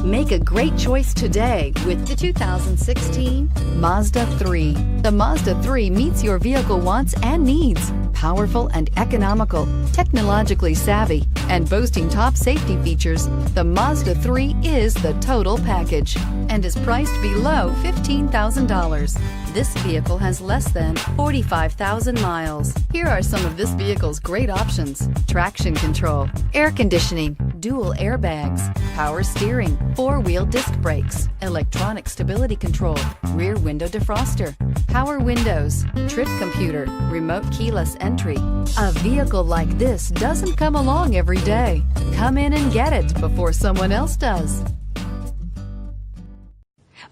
Make a great choice today with the 2016 Mazda 3. The Mazda 3 meets your vehicle wants and needs. Powerful and economical, technologically savvy, and boasting top safety features, the Mazda 3 is the total package and is priced below $15,000. This vehicle has less than 45,000 miles. Here are some of this vehicle's great options: traction control, air conditioning, dual airbags, power steering, four-wheel disc brakes, electronic stability control, rear window defroster, power windows, trip computer, remote keyless entry. A vehicle like this doesn't come along every day. Come in and get it before someone else does.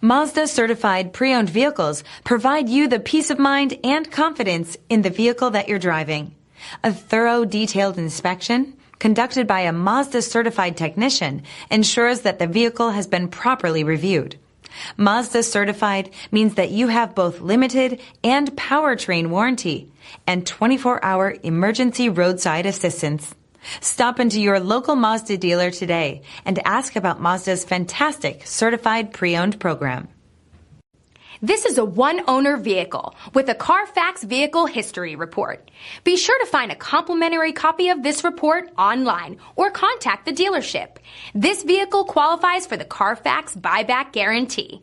Mazda certified pre-owned vehicles provide you the peace of mind and confidence in the vehicle that you're driving. A thorough, detailed inspection conducted by a Mazda certified technician ensures that the vehicle has been properly reviewed. Mazda certified means that you have both limited and powertrain warranty and 24-hour emergency roadside assistance. Stop into your local Mazda dealer today and ask about Mazda's fantastic certified pre-owned program. This is a one-owner vehicle with a CARFAX Vehicle History Report. Be sure to find a complimentary copy of this report online or contact the dealership. This vehicle qualifies for the CARFAX Buyback Guarantee.